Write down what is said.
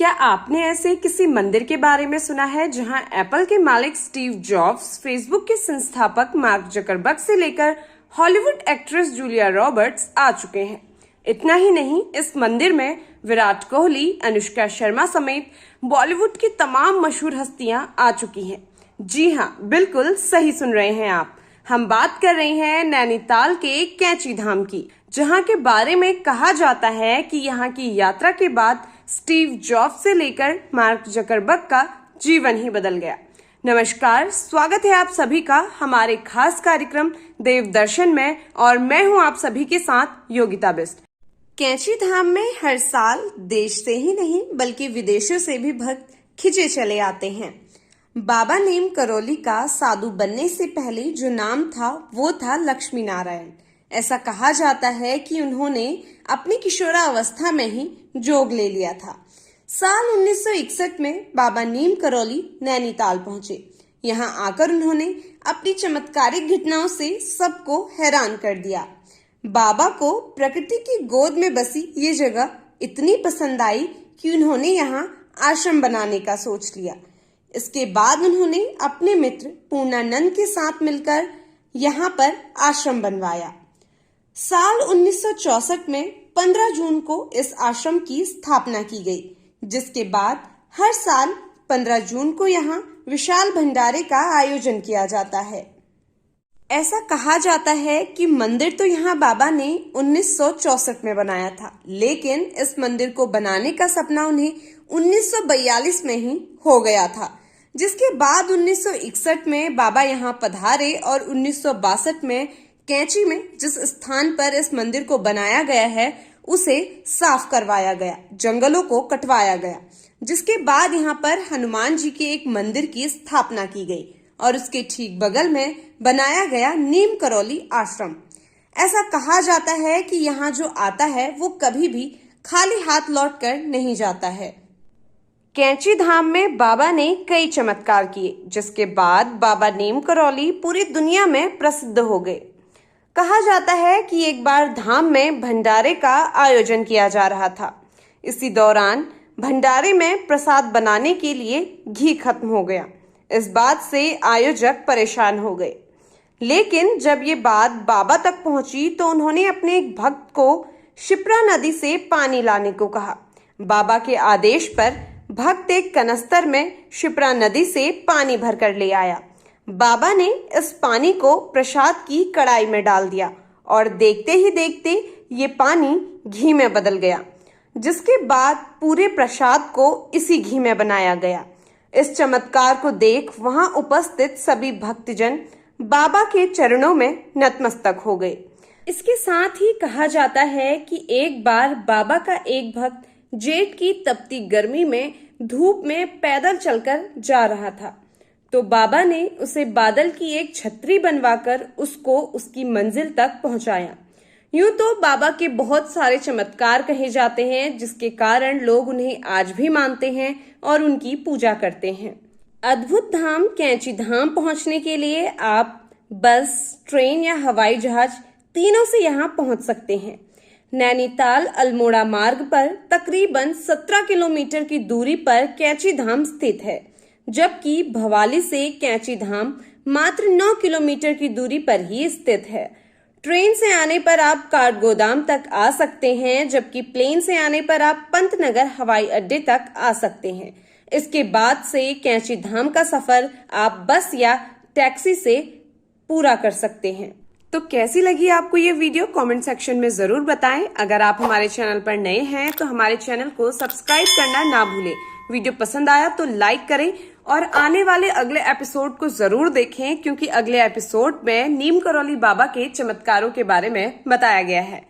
क्या आपने ऐसे किसी मंदिर के बारे में सुना है जहां एप्पल के मालिक स्टीव जॉब्स, फेसबुक के संस्थापक मार्क जकरबर्ग से लेकर हॉलीवुड एक्ट्रेस जूलिया रॉबर्ट्स आ चुके हैं। इतना ही नहीं, इस मंदिर में विराट कोहली, अनुष्का शर्मा समेत बॉलीवुड की तमाम मशहूर हस्तियां आ चुकी हैं। जी हाँ, बिल्कुल सही सुन रहे हैं आप। हम बात कर रहे हैं नैनीताल के कैंची धाम की, जहां के बारे में कहा जाता है कि यहां की यात्रा के बाद स्टीव जॉब्स से लेकर मार्क जकरबर्ग का जीवन ही बदल गया। नमस्कार, स्वागत है आप सभी का हमारे खास कार्यक्रम देव दर्शन में, और मैं हूं आप सभी के साथ योगिता बिस्ट। कैंची धाम में हर साल देश से ही नहीं बल्कि विदेशों से भी भक्त खिंचे चले आते हैं। बाबा नीम करौली का साधु बनने से पहले जो नाम था वो था लक्ष्मी नारायण। ऐसा कहा जाता है कि उन्होंने अपनी किशोरावस्था में ही जोग ले लिया था। साल 1961 में बाबा नीम करौली नैनीताल पहुंचे। यहां आकर उन्होंने अपनी चमत्कारिक घटनाओं से सबको हैरान कर दिया। बाबा को प्रकृति की गोद में बसी ये जगह इतनी पसंद आई कि उन्होंने यहाँ आश्रम बनाने का सोच लिया। इसके बाद उन्होंने अपने मित्र पूर्णानंद के साथ मिलकर यहाँ पर आश्रम बनवाया। साल 1964 में 15 जून को इस आश्रम की स्थापना की गई, जिसके बाद हर साल 15 जून को यहाँ विशाल भंडारे का आयोजन किया जाता है। ऐसा कहा जाता है कि मंदिर तो यहाँ बाबा ने 1964 में बनाया था, लेकिन इस मंदिर को बनाने का सपना उन्हें 1942 में ही हो गया था। जिसके बाद 1961 में बाबा यहाँ पधारे और 1962 में कैंची में जिस स्थान पर इस मंदिर को बनाया गया है उसे साफ करवाया गया, जंगलों को कटवाया गया। जिसके बाद यहाँ पर हनुमान जी के एक मंदिर की स्थापना की गई और उसके ठीक बगल में बनाया गया नीम करौली आश्रम। ऐसा कहा जाता है कि यहाँ जो आता है वो कभी भी खाली हाथ लौट कर नहीं जाता है। कैंची धाम में बाबा ने कई चमत्कार किए, जिसके बाद बाबा नीम करौली पूरी दुनिया में प्रसिद्ध हो गए। कहा जाता है कि एक बार धाम में भंडारे का आयोजन किया जा रहा था। इसी दौरान भंडारे में प्रसाद बनाने के लिए घी खत्म हो गया। इस बात से आयोजक परेशान हो गए, लेकिन जब ये बात बाबा तक पहुंची तो उन्होंने अपने एक भक्त को शिप्रा नदी से पानी लाने को कहा। बाबा के आदेश पर भक्त एक कनस्तर में शिप्रा नदी से पानी भरकर ले आया। बाबा ने इस पानी को प्रसाद की कढ़ाई में डाल दिया और देखते ही देखते ये पानी घी में बदल गया, जिसके बाद पूरे प्रसाद को इसी घी में बनाया गया। इस चमत्कार को देख वहां उपस्थित सभी भक्तजन बाबा के चरणों में नतमस्तक हो गए। इसके साथ ही कहा जाता है कि एक बार बाबा का एक भक्त जेठ की तपती गर्मी में धूप में पैदल चलकर जा रहा था, तो बाबा ने उसे बादल की एक छतरी बनवाकर उसको उसकी मंजिल तक पहुंचाया। यूं तो बाबा के बहुत सारे चमत्कार कहे जाते हैं, जिसके कारण लोग उन्हें आज भी मानते हैं और उनकी पूजा करते हैं। अद्भुत धाम कैंची धाम पहुंचने के लिए आप बस, ट्रेन या हवाई जहाज तीनों से यहाँ पहुंच सकते हैं। नैनीताल अल्मोड़ा मार्ग पर तकरीबन 17 किलोमीटर की दूरी पर कैंची धाम स्थित है, जबकि भवाली से कैंची धाम मात्र 9 किलोमीटर की दूरी पर ही स्थित है। ट्रेन से आने पर आप काठगोदाम तक आ सकते हैं, जबकि प्लेन से आने पर आप पंतनगर हवाई अड्डे तक आ सकते हैं। इसके बाद से कैंची धाम का सफर आप बस या टैक्सी से पूरा कर सकते हैं। तो कैसी लगी आपको ये वीडियो, कमेंट सेक्शन में जरूर बताएं। अगर आप हमारे चैनल पर नए हैं तो हमारे चैनल को सब्सक्राइब करना ना भूलें। वीडियो पसंद आया तो लाइक करें और आने वाले अगले एपिसोड को जरूर देखें, क्योंकि अगले एपिसोड में नीम करौली बाबा के चमत्कारों के बारे में बताया गया है।